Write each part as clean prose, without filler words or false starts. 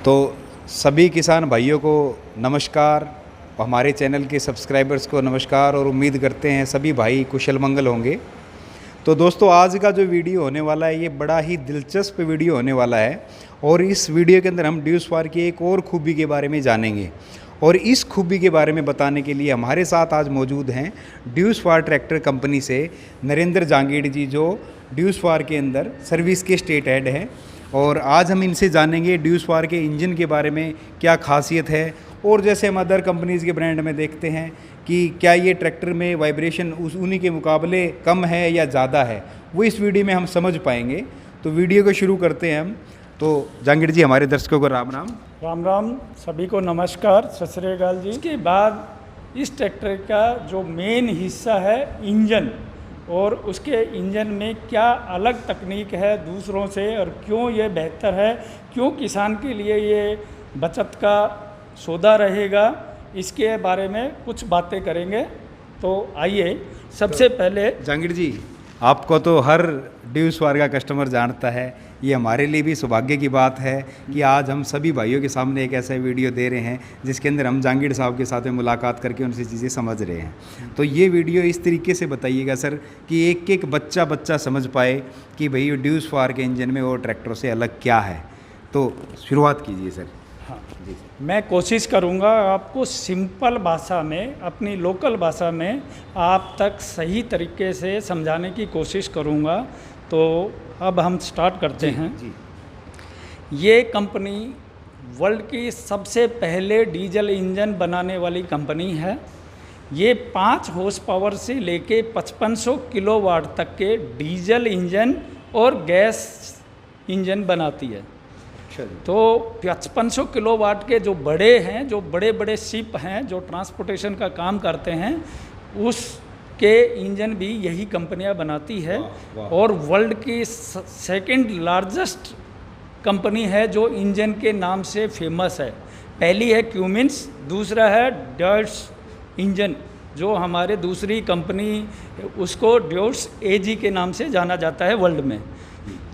तो सभी किसान भाइयों को नमस्कार, हमारे चैनल के सब्सक्राइबर्स को नमस्कार और उम्मीद करते हैं सभी भाई कुशल मंगल होंगे। तो दोस्तों आज का जो वीडियो होने वाला है ये बड़ा ही दिलचस्प वीडियो होने वाला है और इस वीडियो के अंदर हम ड्यूसफार की एक और खूबी के बारे में जानेंगे और इस खूबी के बारे में बताने के लिए हमारे साथ आज मौजूद हैं ड्यूसफार ट्रैक्टर कंपनी से नरेंद्र जांगीड़ जी, जो ड्यूसफार के अंदर सर्विस के स्टेट हेड हैं। और आज हम इनसे जानेंगे ड्यूसफार के इंजन के बारे में क्या खासियत है, और जैसे हम अदर कंपनीज़ के ब्रांड में देखते हैं कि क्या ये ट्रैक्टर में वाइब्रेशन उन्हीं के मुकाबले कम है या ज़्यादा है, वो इस वीडियो में हम समझ पाएंगे। तो वीडियो को शुरू करते हैं हम। तो जांगीड़ जी, हमारे दर्शकों को राम राम। राम राम, सभी को नमस्कार, सत श्री अकाल जी। इसके बाद इस ट्रैक्टर का जो मेन हिस्सा है इंजन, और उसके इंजन में क्या अलग तकनीक है दूसरों से और क्यों ये बेहतर है, क्यों किसान के लिए ये बचत का सौदा रहेगा, इसके बारे में कुछ बातें करेंगे। तो आइए सबसे पहले जांगीड़ जी, आपको तो हर ड्यूसफार का कस्टमर जानता है, ये हमारे लिए भी सौभाग्य की बात है कि आज हम सभी भाइयों के सामने एक ऐसा वीडियो दे रहे हैं जिसके अंदर हम जांगीड़ साहब के साथ में मुलाकात करके उनसे चीज़ें समझ रहे हैं। तो ये वीडियो इस तरीके से बताइएगा सर कि एक एक बच्चा समझ पाए कि भाई ड्यूसफार के इंजन में और ट्रैक्टरों से अलग क्या है। तो शुरुआत कीजिए सर। हाँ जी, मैं कोशिश करूँगा आपको सिंपल भाषा में, अपनी लोकल भाषा में आप तक सही तरीके से समझाने की कोशिश करूँगा। तो अब हम स्टार्ट करते हैं। जी। ये कंपनी वर्ल्ड की सबसे पहले डीजल इंजन बनाने वाली कंपनी है। ये 5 हॉर्स पावर से लेके 5500 किलोवाट तक के डीजल इंजन और गैस इंजन बनाती है। तो 5500 किलोवाट के जो बड़े हैं, जो बड़े बड़े शिप हैं जो ट्रांसपोर्टेशन का काम करते हैं, उसके इंजन भी यही कंपनियां बनाती है। और वर्ल्ड की सेकंड लार्जेस्ट कंपनी है जो इंजन के नाम से फेमस है। पहली है क्यूमिंस, दूसरा है ड्यूट्स इंजन, जो हमारे दूसरी कंपनी उसको ड्यूट्स एजी के नाम से जाना जाता है वर्ल्ड में।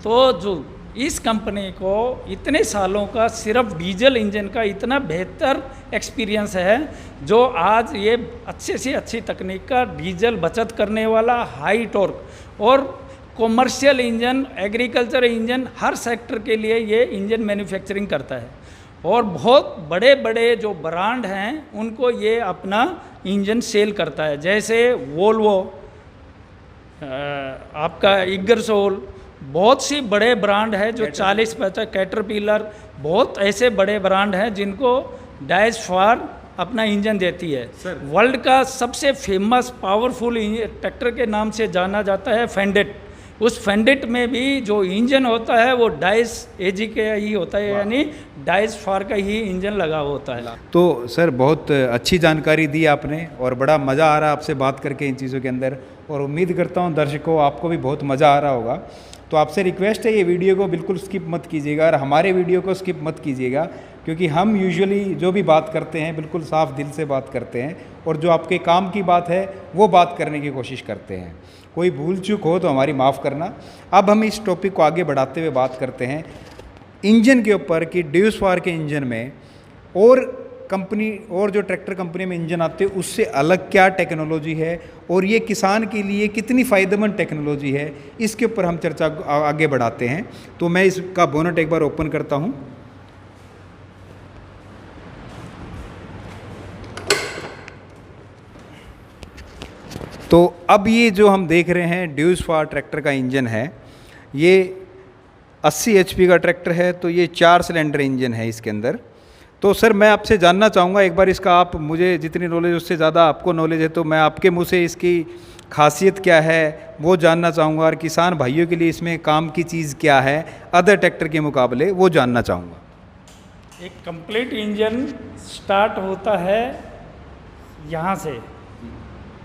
तो जो इस कंपनी को इतने सालों का सिर्फ डीजल इंजन का इतना बेहतर एक्सपीरियंस है, जो आज ये अच्छे से अच्छी तकनीक का डीजल बचत करने वाला हाई टॉर्क और कॉमर्शियल इंजन, एग्रीकल्चर इंजन, हर सेक्टर के लिए ये इंजन मैन्युफैक्चरिंग करता है। और बहुत बड़े बड़े जो ब्रांड हैं उनको ये अपना इंजन सेल करता है, जैसे वोल्वो, आपका इगरसोल, बहुत सी बड़े ब्रांड है जो 40-50, कैटरपिलर, बहुत ऐसे बड़े ब्रांड हैं जिनको ड्यूसफार अपना इंजन देती है। वर्ल्ड का सबसे फेमस पावरफुल ट्रैक्टर के नाम से जाना जाता है फेंडेट। उस फेंडेट में भी जो इंजन होता है वो डाइस एजी का ही होता है, यानी ड्यूसफार का ही इंजन लगा होता है। तो सर बहुत अच्छी जानकारी दी आपने और बड़ा मज़ा आ रहा है आपसे बात करके इन चीज़ों के अंदर, और उम्मीद करता हूँ दर्शकों आपको भी बहुत मज़ा आ रहा होगा। तो आपसे रिक्वेस्ट है ये वीडियो को बिल्कुल स्किप मत कीजिएगा और हमारे वीडियो को स्किप मत कीजिएगा, क्योंकि हम यूजुअली जो भी बात करते हैं बिल्कुल साफ दिल से बात करते हैं और जो आपके काम की बात है वो बात करने की कोशिश करते हैं। कोई भूल चूक हो तो हमारी माफ़ करना। अब हम इस टॉपिक को आगे बढ़ाते हुए बात करते हैं इंजन के ऊपर कि ड्यूसफार के इंजन में और कंपनी और जो ट्रैक्टर कंपनी में इंजन आते हैं उससे अलग क्या टेक्नोलॉजी है और ये किसान के लिए कितनी फ़ायदेमंद टेक्नोलॉजी है, इसके ऊपर हम चर्चा आगे बढ़ाते हैं। तो मैं इसका बोनट एक बार ओपन करता हूँ। तो अब ये जो हम देख रहे हैं ड्यूसफार ट्रैक्टर का इंजन है, ये 80 HP का ट्रैक्टर है। तो ये 4 सिलेंडर इंजन है इसके अंदर। तो सर मैं आपसे जानना चाहूँगा एक बार इसका, आप मुझे जितनी नॉलेज उससे ज़्यादा आपको नॉलेज है, तो मैं आपके मुंह से इसकी खासियत क्या है वो जानना चाहूँगा, और किसान भाइयों के लिए इसमें काम की चीज़ क्या है अदर ट्रैक्टर के मुकाबले वो जानना चाहूँगा। एक कंप्लीट इंजन स्टार्ट होता है यहाँ से,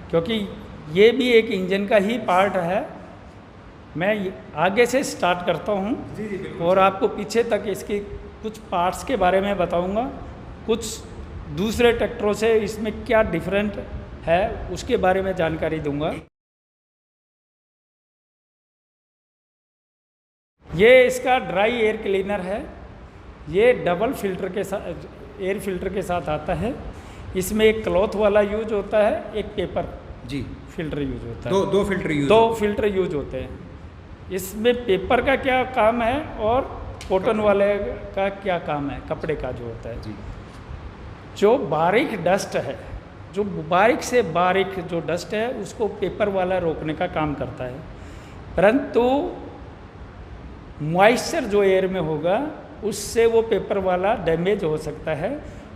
क्योंकि ये भी एक इंजन का ही पार्ट है। मैं आगे से स्टार्ट करता हूँ और आपको पीछे तक इसकी कुछ पार्ट्स के बारे में बताऊंगा, कुछ दूसरे ट्रैक्टरों से इसमें क्या डिफरेंट है उसके बारे में जानकारी दूंगा। ये इसका ड्राई एयर क्लीनर है। ये डबल फिल्टर के साथ, एयर फिल्टर के साथ आता है। इसमें एक क्लॉथ वाला यूज होता है, एक पेपर जी फिल्टर यूज होता दो है। दो फिल्टर यूज दो फिल्टर यूज होते हैं। इसमें पेपर का क्या काम है और कॉटन वाले का क्या काम है, कपड़े का जो होता है। जी जो बारीक डस्ट है, जो बारीक से बारीक जो डस्ट है, उसको पेपर वाला रोकने का काम करता है। परंतु मॉइस्चर जो एयर में होगा उससे वो पेपर वाला डैमेज हो सकता है।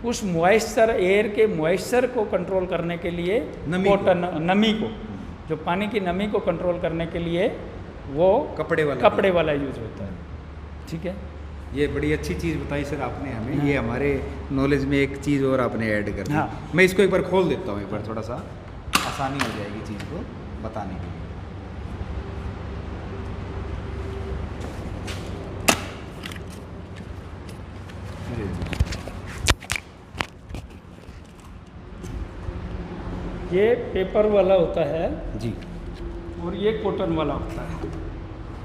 उस मॉइस्चर, एयर के मॉइस्चर को कंट्रोल करने के लिए कॉटन, नमी को, जो पानी की नमी को कंट्रोल करने के लिए वो कपड़े वाला यूज होता है। ठीक है, ये बड़ी अच्छी चीज़ बताई सर आपने हमें। हाँ। ये हमारे नॉलेज में एक चीज़ और आपने ऐड कर दी। हाँ। मैं इसको एक बार खोल देता हूँ, एक बार थोड़ा सा आसानी हो जाएगी चीज़ को बताने के लिए। ये पेपर वाला होता है जी और ये कॉटन वाला होता है।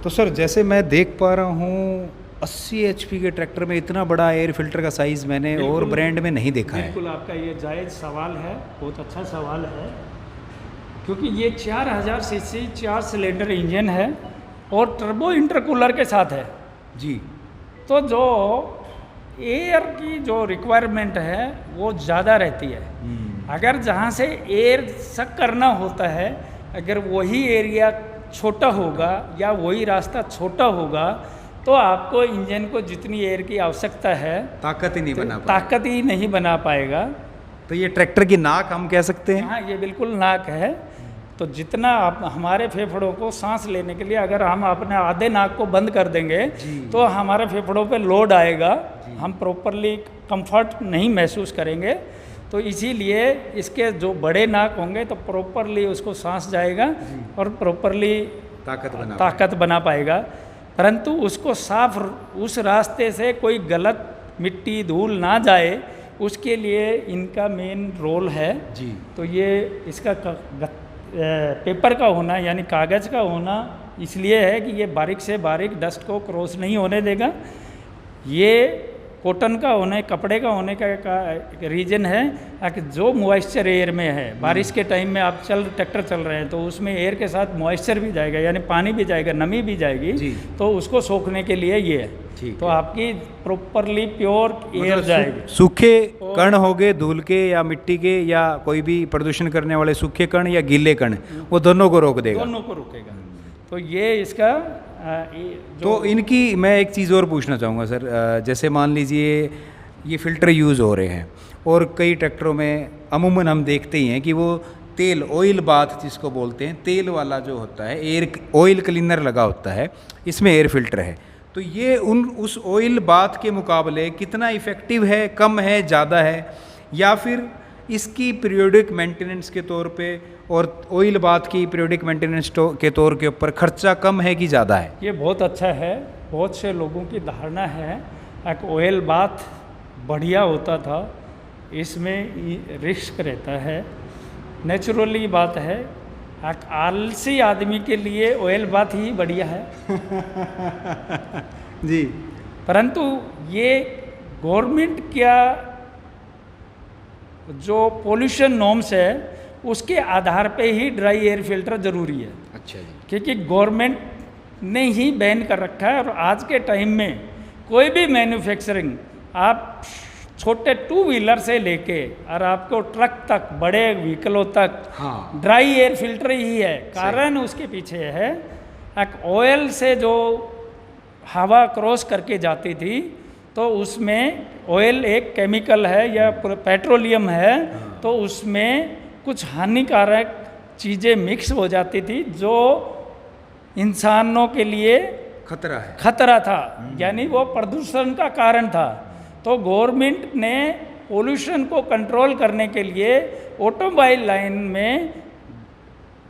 तो सर जैसे मैं देख पा रहा हूँ 80 HP के ट्रैक्टर में इतना बड़ा एयर फिल्टर का साइज़ मैंने और ब्रांड में नहीं देखा है। बिल्कुल आपका ये जायज़ सवाल है, बहुत अच्छा सवाल है, क्योंकि ये 4000 सीसी 4 सिलेंडर इंजन है और टर्बो इंटरकूलर के साथ है जी। तो जो एयर की जो रिक्वायरमेंट है वो ज़्यादा रहती है। अगर जहाँ से एयर सक करना होता है, अगर वही एरिया छोटा होगा या वही रास्ता छोटा होगा तो आपको इंजन को जितनी एयर की आवश्यकता है ताकत ही नहीं बना ताकत ही नहीं बना पाएगा। तो ये ट्रैक्टर की नाक हम कह सकते हैं। हाँ, ये बिल्कुल नाक है। तो जितना आप हमारे फेफड़ों को सांस लेने के लिए अगर हम अपने आधे नाक को बंद कर देंगे तो हमारे फेफड़ों पे लोड आएगा, हम प्रॉपरली कंफर्ट नहीं महसूस करेंगे। तो इसीलिए इसके जो बड़े नाक होंगे तो प्रॉपरली उसको सांस जाएगा और प्रॉपरली ताकत बना पाएगा। परंतु उसको साफ, उस रास्ते से कोई गलत मिट्टी धूल ना जाए, उसके लिए इनका मेन रोल है जी। तो ये इसका पेपर का होना यानी कागज़ का होना इसलिए है कि ये बारीक से बारीक डस्ट को क्रॉस नहीं होने देगा। ये कॉटन का होने, कपड़े का होने का रीज़न है कि जो मॉइस्चर एयर में है, बारिश के टाइम में आप ट्रैक्टर चल रहे हैं तो उसमें एयर के साथ मॉइस्चर भी जाएगा, यानी पानी भी जाएगा, नमी भी जाएगी, तो उसको सोखने के लिए ये है। तो आपकी प्रॉपरली प्योर एयर जाएगी। सूखे कण हो गए धूल के या मिट्टी के या कोई भी प्रदूषण करने वाले सूखे कण या गीले कण, वो दोनों को रोक देगा, दोनों को रोकेगा। तो ये इसका तो इनकी मैं एक चीज़ और पूछना चाहूँगा सर, जैसे मान लीजिए ये फ़िल्टर यूज़ हो रहे हैं और कई ट्रैक्टरों में अमूमन हम देखते ही हैं कि वो तेल, ऑयल बाथ जिसको बोलते हैं, तेल वाला जो होता है, एयर ऑयल क्लीनर लगा होता है, इसमें एयर फिल्टर है। तो ये उस ऑयल बाथ के मुकाबले कितना इफ़ेक्टिव है, कम है, ज़्यादा है, या फिर इसकी पीरियोडिक मेंटेनेंस के तौर पे और ऑयल बाथ की पीरियोडिक मेंटेनेंस के तौर के ऊपर खर्चा कम है कि ज़्यादा है? ये बहुत अच्छा है। बहुत से लोगों की धारणा है एक ऑयल बाथ बढ़िया होता था, इसमें रिस्क रहता है। नेचुरली बात है, एक आलसी आदमी के लिए ऑयल बाथ ही बढ़िया है जी। परंतु ये गवर्नमेंट क्या जो पोल्यूशन नॉर्म्स है उसके आधार पे ही ड्राई एयर फिल्टर ज़रूरी है। अच्छा जी। क्योंकि गवर्नमेंट ने ही बैन कर रखा है और आज के टाइम में कोई भी मैन्युफैक्चरिंग, आप छोटे 2 व्हीलर से लेके और आपको ट्रक तक, बड़े व्हीकलों तक, हाँ, ड्राई एयर फिल्टर ही है। कारण उसके पीछे है एक ऑयल से जो हवा क्रॉस करके जाती थी तो उसमें ऑयल एक केमिकल है या पेट्रोलियम है, तो उसमें कुछ हानिकारक चीज़ें मिक्स हो जाती थी जो इंसानों के लिए खतरा था, यानी वो प्रदूषण का कारण था। तो गवर्नमेंट ने पोल्यूशन को कंट्रोल करने के लिए ऑटोमोबाइल लाइन में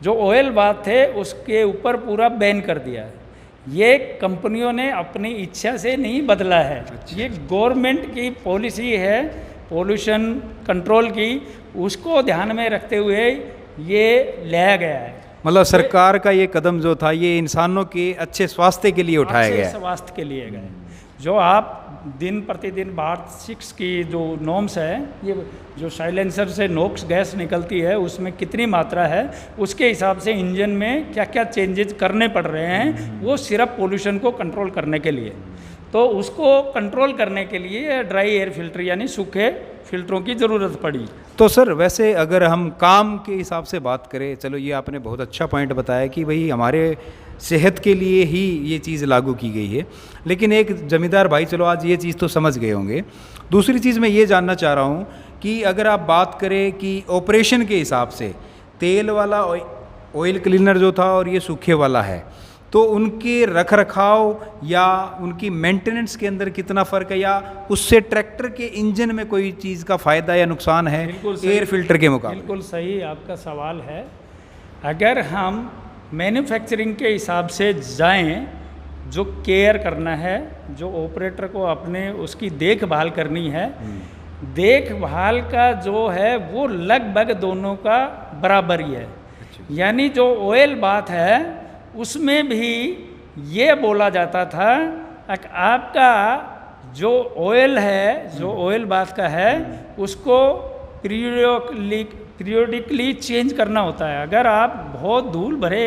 जो ऑयल बाथ थे उसके ऊपर पूरा बैन कर दिया है। ये कंपनियों ने अपनी इच्छा से नहीं बदला है। ये गवर्नमेंट की पॉलिसी है पोल्यूशन कंट्रोल की, उसको ध्यान में रखते हुए ये लाया गया है। मतलब सरकार का ये कदम जो था ये इंसानों के अच्छे स्वास्थ्य के लिए उठाया गया है। स्वास्थ्य के लिए गए। जो आप दिन प्रतिदिन भारत 6 की जो नॉर्म्स है, ये जो साइलेंसर से नोक्स गैस निकलती है उसमें कितनी मात्रा है, उसके हिसाब से इंजन में क्या क्या चेंजेस करने पड़ रहे हैं, वो सिर्फ पोल्यूशन को कंट्रोल करने के लिए। तो उसको कंट्रोल करने के लिए ड्राई एयर फिल्टर यानी सूखे फिल्टरों की ज़रूरत पड़ी। तो सर वैसे अगर हम काम के हिसाब से बात करें, चलो ये आपने बहुत अच्छा पॉइंट बताया कि भाई हमारे सेहत के लिए ही ये चीज़ लागू की गई है, लेकिन एक ज़मींदार भाई चलो आज ये चीज़ तो समझ गए होंगे। दूसरी चीज़ मैं ये जानना चाह रहा हूँ कि अगर आप बात करें कि ऑपरेशन के हिसाब से तेल वाला ऑयल क्लीनर जो था और ये सूखे वाला है, तो उनके रख रखाव या उनकी मेंटेनेंस के अंदर कितना फ़र्क है, या उससे ट्रैक्टर के इंजन में कोई चीज़ का फ़ायदा या नुकसान है एयर फिल्टर के मुकाबले? बिल्कुल सही आपका सवाल है। अगर हम मैन्युफैक्चरिंग के हिसाब से जाएं, जो केयर करना है, जो ऑपरेटर को अपने उसकी देखभाल करनी है, देखभाल का जो है वो लगभग दोनों का बराबर ही है। यानी जो ऑयल बात है उसमें भी ये बोला जाता था कि आपका जो ऑयल है, जो ऑयल बात का है, उसको पीरियोडिकली चेंज करना होता है। अगर आप बहुत धूल भरे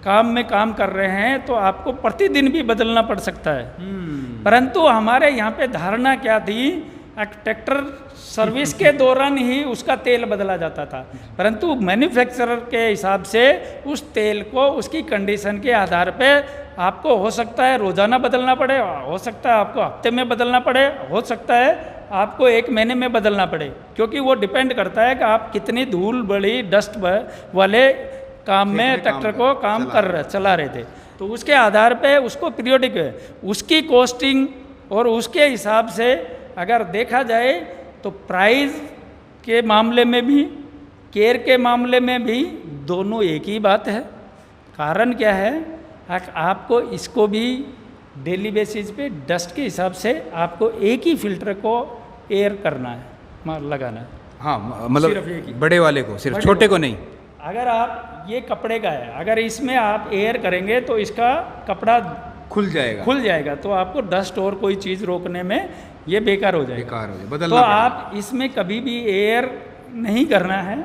काम में काम कर रहे हैं तो आपको प्रतिदिन भी बदलना पड़ सकता है। परंतु हमारे यहाँ पे धारणा क्या थी, ट्रैक्टर सर्विस के दौरान ही उसका तेल बदला जाता था, परंतु मैन्युफैक्चरर के हिसाब से उस तेल को उसकी कंडीशन के आधार पे आपको हो सकता है रोज़ाना बदलना पड़े, हो सकता है आपको हफ्ते में बदलना पड़े, हो सकता है आपको 1 महीने में बदलना पड़े, क्योंकि वो डिपेंड करता है कि आप कितनी धूल बड़ी डस्ट वाले काम में ट्रैक्टर को चला रहे थे। तो उसके आधार पे उसको पीरियोडिक उसकी कॉस्टिंग और उसके हिसाब से अगर देखा जाए तो प्राइस के मामले में भी, केयर के मामले में भी दोनों एक ही बात है। कारण क्या है, आपको इसको भी डेली बेसिस पे डस्ट के हिसाब से आपको एक ही फिल्टर को एयर करना है, लगाना है। हाँ, मतलब बड़े वाले को, सिर्फ छोटे को नहीं। अगर आप ये कपड़े का है, अगर इसमें आप एयर करेंगे तो इसका कपड़ा खुल जाएगा तो आपको डस्ट और कोई चीज़ रोकने में ये बेकार हो जाएगा, तो आप इसमें कभी भी एयर नहीं करना है।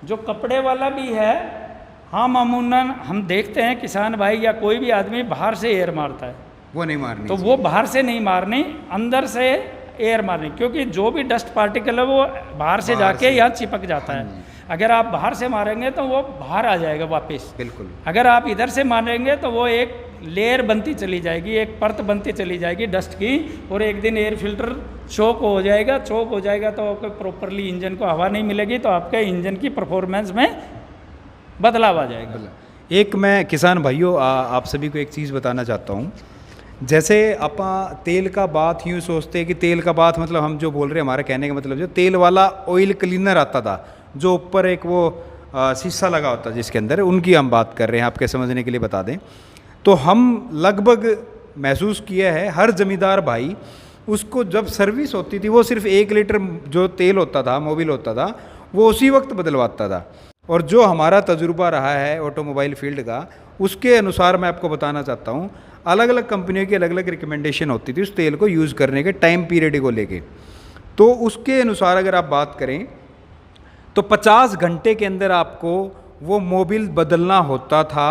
जो कपड़े वाला भी है, हाँ मामूनन हम देखते हैं किसान भाई या कोई भी आदमी बाहर से एयर मारता है, वो नहीं मारनी, तो वो बाहर से नहीं मारनी, अंदर से एयर मारनी, क्योंकि जो भी डस्ट पार्टिकल है वो बाहर से जाके यहाँ चिपक जाता है। अगर आप बाहर से मारेंगे तो वो बाहर आ जाएगा वापस। बिल्कुल। अगर आप इधर से मारेंगे तो वो एक लेयर बनती चली जाएगी, एक परत बनती चली जाएगी डस्ट की, और एक दिन एयर फिल्टर चोक हो जाएगा तो आपको प्रॉपरली इंजन को हवा नहीं मिलेगी, तो आपके इंजन की परफॉर्मेंस में बदलाव आ जाएगा। एक मैं किसान भाइयों आप सभी को एक चीज़ बताना चाहता हूँ। जैसे अपा तेल का बात यूँ सोचते हैं कि तेल का बात मतलब हम जो बोल रहे हैं, हमारे कहने का मतलब जो तेल वाला ऑयल क्लीनर आता था, जो ऊपर एक वो शीशा लगा होता है जिसके अंदर, उनकी हम बात कर रहे हैं, आपके समझने के लिए बता दें। तो हम लगभग महसूस किया है, हर ज़मींदार भाई उसको जब सर्विस होती थी वो सिर्फ 1 लीटर जो तेल होता था, मोबिल होता था, वो उसी वक्त बदलवाता था। और जो हमारा तजुर्बा रहा है ऑटोमोबाइल फील्ड का, उसके अनुसार मैं आपको बताना चाहता हूँ, अलग अलग कंपनियों की अलग अलग रिकमेंडेशन होती थी उस तेल को यूज़ करने के टाइम पीरियड को लेके। तो उसके अनुसार अगर आप बात करें तो 50 घंटे के अंदर आपको वो मोबिल बदलना होता था।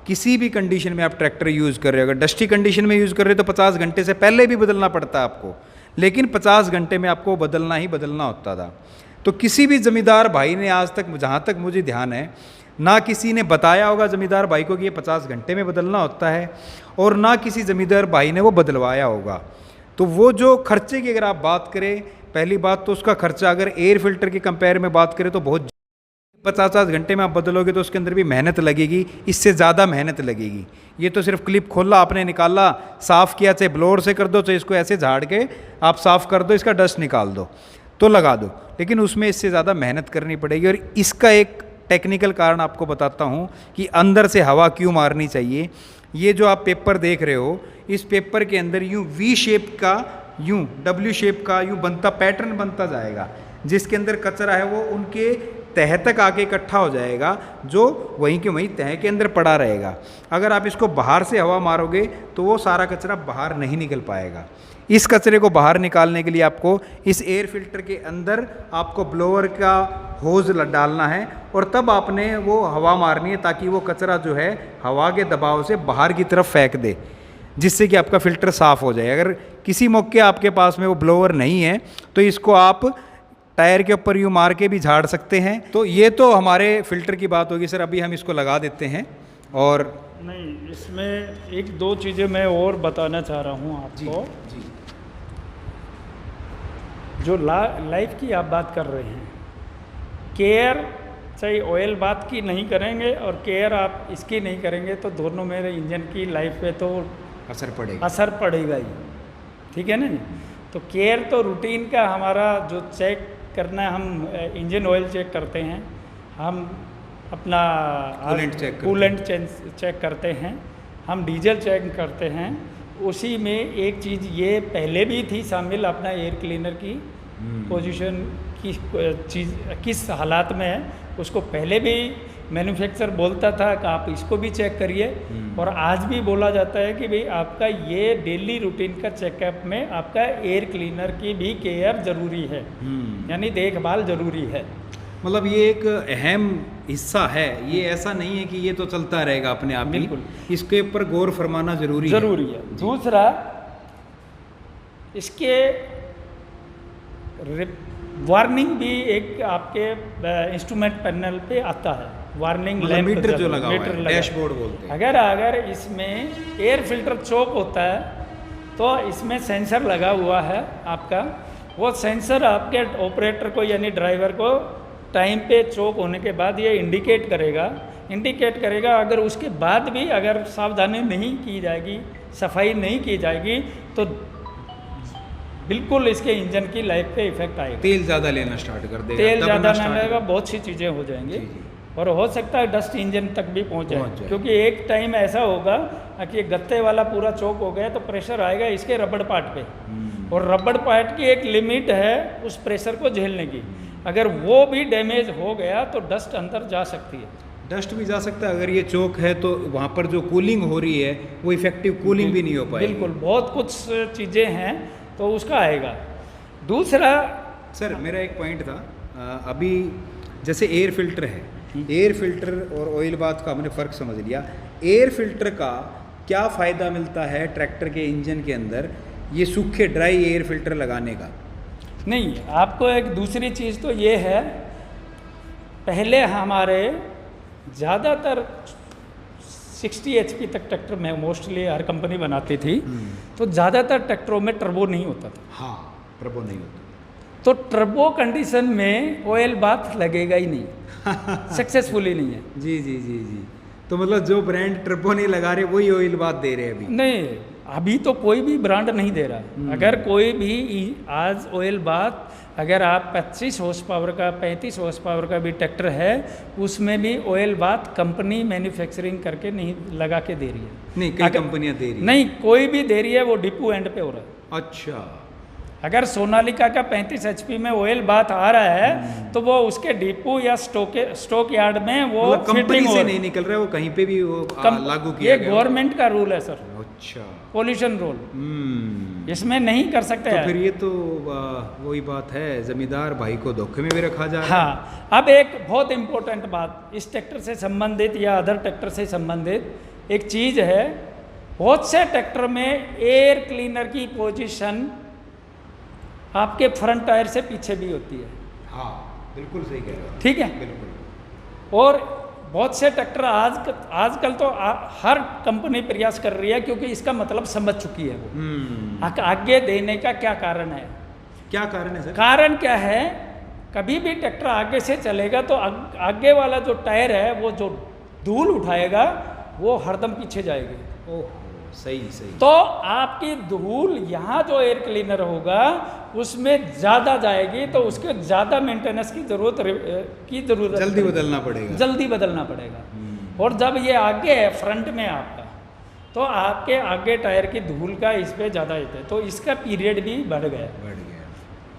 किसी भी कंडीशन में आप ट्रैक्टर यूज़ कर रहे हो, अगर डस्टी कंडीशन में यूज़ कर रहे हो तो 50 घंटे से पहले भी बदलना पड़ता है आपको, लेकिन 50 घंटे में आपको बदलना ही बदलना होता था। तो किसी भी ज़मींदार भाई ने आज तक, जहाँ तक मुझे ध्यान है, ना किसी ने बताया होगा ज़मींदार भाई को कि ये 50 घंटे में बदलना होता है, और ना किसी ज़मींदार भाई ने वो बदलवाया होगा। तो वो जो खर्चे की अगर आप बात करें, पहली बात तो उसका खर्चा अगर एयर फिल्टर के कंपेयर में बात करें तो बहुत, 50 घंटे में आप बदलोगे तो उसके अंदर भी मेहनत लगेगी, इससे ज़्यादा मेहनत लगेगी। ये तो सिर्फ क्लिप खोला, आपने निकाला, साफ़ किया, चाहे ब्लोअर से कर दो, चाहे इसको ऐसे झाड़ के आप साफ़ कर दो, इसका डस्ट निकाल दो तो लगा दो, लेकिन उसमें इससे ज़्यादा मेहनत करनी पड़ेगी। और इसका एक टेक्निकल कारण आपको बताता हूँ कि अंदर से हवा क्यों मारनी चाहिए। ये जो आप पेपर देख रहे हो, इस पेपर के अंदर यूँ वी शेप का, यूँ डब्ल्यू शेप का यूँ बनता पैटर्न बनता जाएगा, जिसके अंदर कचरा है वो उनके तह तक आके इकट्ठा हो जाएगा, जो वहीं के वहीं तह के अंदर पड़ा रहेगा। अगर आप इसको बाहर से हवा मारोगे तो वो सारा कचरा बाहर नहीं निकल पाएगा। इस कचरे को बाहर निकालने के लिए आपको इस एयर फिल्टर के अंदर आपको ब्लोअर का होज डालना है और तब आपने वो हवा मारनी है, ताकि वो कचरा जो है हवा के दबाव से बाहर की तरफ फेंक दे, जिससे कि आपका फ़िल्टर साफ़ हो जाए। अगर किसी मौके आपके पास में वो ब्लोअर नहीं है तो इसको आप टायर के ऊपर यूँ मार के भी झाड़ सकते हैं। तो ये तो हमारे फ़िल्टर की बात होगी सर। अभी हम इसको लगा देते हैं। और नहीं, इसमें एक दो चीज़ें मैं और बताना चाह रहा हूँ आपको। जी जो लाइफ की आप बात कर रहे हैं, केयर चाहे ऑयल बात की नहीं करेंगे और केयर आप इसकी नहीं करेंगे तो दोनों मेरे इंजन की लाइफ पे तो असर पड़ेगा ही, ठीक है ना। तो केयर तो रूटीन का हमारा जो चेक करना है, हम इंजन ऑयल चेक करते हैं, हम अपना कूलेंट चेक करते हैं, हम डीजल चेक करते हैं। उसी में एक चीज़ ये पहले भी थी शामिल, अपना एयर क्लीनर की पोजीशन की चीज़ किस हालात में है, उसको पहले भी मैन्युफैक्चरर बोलता था कि आप इसको भी चेक करिए। और आज भी बोला जाता है कि भाई आपका ये डेली रूटीन का चेकअप में आपका एयर क्लीनर की भी केयर ज़रूरी है, यानी देखभाल ज़रूरी है। मतलब ये एक अहम हिस्सा है, ये ऐसा नहीं है कि ये तो चलता रहेगा अपने आप। बिल्कुल, इसके ऊपर गौर फरमाना ज़रूरी है। दूसरा, इसके वार्निंग भी एक आपके इंस्ट्रूमेंट पैनल पे आता है, वार्निंग मतलब मीटर जो लगा हुआ है, डैशबोर्ड बोलते हैं। अगर इसमें एयर फिल्टर चोक होता है तो इसमें सेंसर लगा हुआ है आपका। वो सेंसर आपके ऑपरेटर को यानी ड्राइवर को टाइम पे चोक होने के बाद ये इंडिकेट करेगा। अगर उसके बाद भी अगर सावधानी नहीं की जाएगी, सफाई नहीं की जाएगी तो बिल्कुल इसके इंजन की लाइफ पे इफेक्ट आएगा। तेल ज़्यादा लेना स्टार्ट कर देगा, तेल ज़्यादा लेने लगेगा, बहुत सी चीज़ें हो जाएंगी। और हो सकता है डस्ट इंजन तक भी पहुंच जाए, क्योंकि एक टाइम ऐसा होगा कि गत्ते वाला पूरा चोक हो गया तो प्रेशर आएगा इसके रबड़ पार्ट पे, और रबड़ पार्ट की एक लिमिट है उस प्रेशर को झेलने की। अगर वो भी डैमेज हो गया तो डस्ट अंदर जा सकती है, डस्ट भी जा सकता है। अगर ये चोक है तो वहाँ पर जो कूलिंग हो रही है वो इफेक्टिव कूलिंग भी नहीं हो पाएगी। बिल्कुल, बहुत कुछ चीज़ें हैं तो उसका आएगा। दूसरा सर, मेरा एक पॉइंट था, अभी जैसे एयर फिल्टर है, एयर फिल्टर और ऑयल बाथ का हमने फ़र्क समझ लिया। एयर फिल्टर का क्या फ़ायदा मिलता है ट्रैक्टर के इंजन के अंदर ये सूखे ड्राई एयर फिल्टर लगाने का? नहीं, आपको एक दूसरी चीज़ तो ये है, पहले हमारे ज़्यादातर 60 HP तक ट्रैक्टर में मोस्टली हर कंपनी बनाती थी, तो ज़्यादातर ट्रैक्टरों में टर्बो नहीं होता था। हाँ, टर्बो नहीं होता, तो टर्बो कंडीशन में ऑयल बाथ लगेगा ही नहीं, सक्सेसफुली नहीं है। जी। तो मतलब जो ब्रांड टर्बो नहीं लगा रहे वही ऑयल बाथ दे रहे हैं अभी? नहीं, अभी तो कोई भी ब्रांड नहीं दे रहा। अगर कोई भी आज ऑयल बाथ, अगर आप 25 हॉर्स पावर का 35 हॉर्स पावर का भी ट्रैक्टर है, उसमें भी ऑयल बाथ कंपनी मैन्युफैक्चरिंग करके नहीं लगा के दे रही है। नहीं, कई कंपनियां दे रही है। नहीं, कोई भी दे रही है, वो डिपो एंड पे हो रहा है। अच्छा, अगर सोनालिका का 35 HP में ऑयल बाथ आ रहा है तो वो उसके डिपो या स्टॉक यार्ड में वो कंपनी से नहीं निकल रहा है, वो कहीं पे भी वो लागू किया गया। ये गवर्नमेंट का रूल है सर। अच्छा, पोल्यूशन रूल, इसमें नहीं कर सकते। तो फिर ये तो वही बात है, जमींदार भाई को धोखे में भी रखा जा रहा है। हाँ, अब एक बहुत इंपॉर्टेंट बात इस ट्रैक्टर से संबंधित या अदर ट्रैक्टर से संबंधित एक चीज़ है, बहुत से ट्रैक्टर में एयर क्लीनर की पोजीशन आपके फ्रंट टायर से पीछे भी होती है। हाँ, बिल्कुल सही कह रहे हो। ठीक है, बिल्कुल। और बहुत से ट्रैक्टर आजकल तो हर कंपनी प्रयास कर रही है, क्योंकि इसका मतलब समझ चुकी है वो। आगे देने का क्या कारण है? क्या कारण है सर? कारण क्या है, कभी भी ट्रैक्टर आगे से चलेगा तो आगे वाला जो टायर है वो जो धूल उठाएगा वो हरदम पीछे जाएगी। ओह, सही। तो आपकी धूल यहाँ जो एयर क्लीनर होगा उसमें ज़्यादा जाएगी, तो उसके ज़्यादा मेंटेनेंस की ज़रूरत जल्दी बदलना पड़ेगा। और जब ये आगे है फ्रंट में आपका, तो आपके आगे टायर की धूल का इस पर ज़्यादा होता है, तो इसका पीरियड भी बढ़ गया।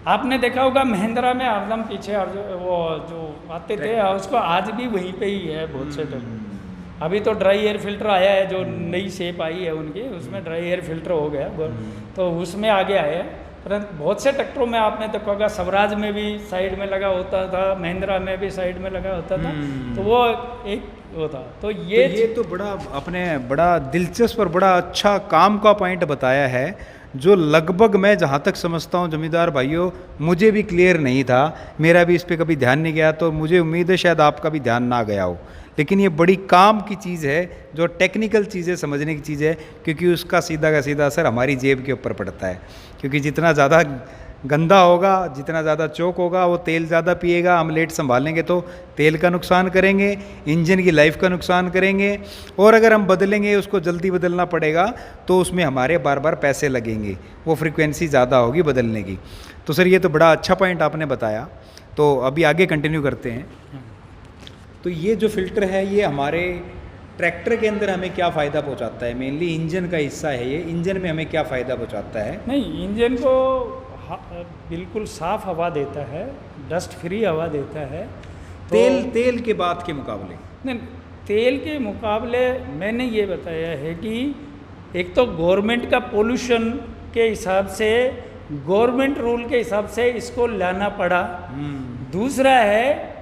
आपने देखा होगा महिंद्रा में हरदम पीछे वो जो आते थे उसको आज भी वहीं पे ही है बहुत से ट्रैक्टर। अभी तो ड्राई एयर फिल्टर आया है, जो नई शेप आई है उनकी, उसमें ड्राई एयर फिल्टर हो गया, तो उसमें आगे आए हैं। परंतु बहुत से ट्रैक्टरों में आपने देखा होगा स्वराज में भी साइड में लगा होता था, महिंद्रा में भी साइड में लगा होता था, तो वो एक होता। तो ये तो बड़ा अपने बड़ा दिलचस्प और बड़ा अच्छा काम का पॉइंट बताया है, जो लगभग मैं जहाँ तक समझता हूँ जमींदार भाइयों, मुझे भी क्लियर नहीं था, मेरा भी इस पर कभी ध्यान नहीं गया, तो मुझे उम्मीद है शायद आपका भी ध्यान ना गया हो। लेकिन ये बड़ी काम की चीज़ है, जो टेक्निकल चीज़ें समझने की चीज़ है, क्योंकि उसका सीधा का सीधा असर हमारी जेब के ऊपर पड़ता है। क्योंकि जितना ज़्यादा गंदा होगा, जितना ज़्यादा चौक होगा, वो तेल ज़्यादा पिएगा, हम लेट संभालेंगे तो तेल का नुकसान करेंगे, इंजन की लाइफ का नुकसान करेंगे, और अगर हम बदलेंगे उसको जल्दी बदलना पड़ेगा तो उसमें हमारे बार बार पैसे लगेंगे, वो फ्रीक्वेंसी ज़्यादा होगी बदलने की। तो सर ये तो बड़ा अच्छा पॉइंट आपने बताया, तो अभी आगे कंटिन्यू करते हैं। तो ये जो फ़िल्टर है ये हमारे ट्रैक्टर के अंदर हमें क्या फ़ायदा पहुंचाता है? मेनली इंजन का हिस्सा है ये, इंजन में हमें क्या फ़ायदा पहुंचाता है? नहीं, इंजन को बिल्कुल साफ़ हवा देता है, डस्ट फ्री हवा देता है। तो तेल के बाद के मुकाबले नहीं, तेल के मुकाबले मैंने ये बताया है कि एक तो गवर्नमेंट का पोल्यूशन के हिसाब से, गवर्नमेंट रूल के हिसाब से इसको लाना पड़ा। दूसरा है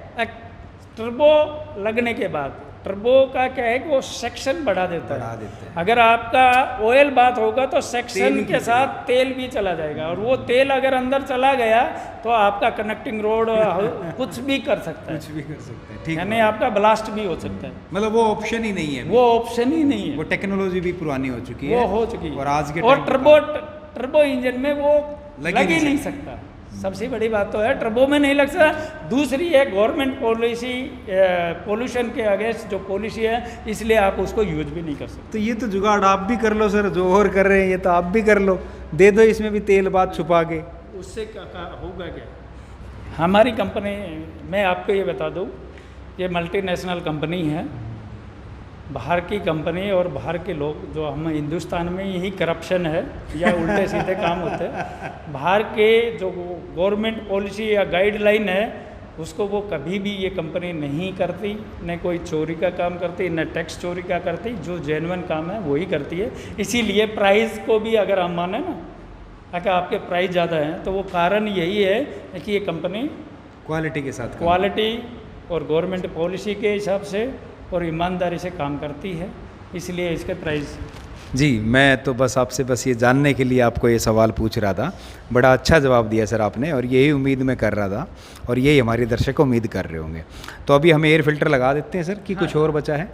टर्बो लगने के बाद, टर्बो का क्या है कि वो सेक्शन बढ़ा देता है। अगर आपका ऑयल बात होगा तो सेक्शन के साथ तेल भी चला जाएगा, और वो तेल अगर अंदर चला गया तो आपका कनेक्टिंग रोड कुछ भी कर सकता है, कुछ भी कर सकते हैं, ठीक, यानी आपका ब्लास्ट भी हो सकता है। मतलब वो ऑप्शन ही नहीं है, वो ऑप्शन ही नहीं है, वो टेक्नोलॉजी भी पुरानी हो चुकी है, वो हो चुकी है, और आज के और टर्बो इंजन में वो लग ही नहीं सकता। सबसे बड़ी बात तो है टर्बो में नहीं लग सकता। दूसरी है गवर्नमेंट पॉलिसी, पोल्यूशन के अगेंस्ट जो पॉलिसी है, इसलिए आप उसको यूज भी नहीं कर सकते। तो ये तो जुगाड़ आप भी कर लो सर, जो और कर रहे हैं ये तो आप भी कर लो, दे दो इसमें भी तेल बात छुपा के, उससे क्या होगा क्या? हमारी कंपनी, मैं आपको ये बता दूँ, ये मल्टीनेशनल कंपनी है, बाहर की कंपनी और बाहर के लोग, जो हम हिंदुस्तान में यही करप्शन है या उल्टे सीधे काम होते हैं। बाहर के जो गवर्नमेंट पॉलिसी या गाइडलाइन है उसको वो कभी भी ये कंपनी नहीं करती, न कोई चोरी का काम करती, न टैक्स चोरी का करती, जो जेन्युइन काम है वही करती है। इसीलिए प्राइस को भी अगर हम माने ना, अगर आपके प्राइस ज़्यादा हैं तो वो कारण यही है कि ये कंपनी क्वालिटी के साथ, क्वालिटी और गवर्नमेंट पॉलिसी के हिसाब से और ईमानदारी से काम करती है, इसलिए इसके प्राइस। जी, मैं तो बस आपसे बस ये जानने के लिए आपको ये सवाल पूछ रहा था, बड़ा अच्छा जवाब दिया सर आपने, और यही उम्मीद मैं कर रहा था, और यही हमारे दर्शक उम्मीद कर रहे होंगे। तो अभी हम एयर फिल्टर लगा देते हैं सर, कि कुछ और बचा है?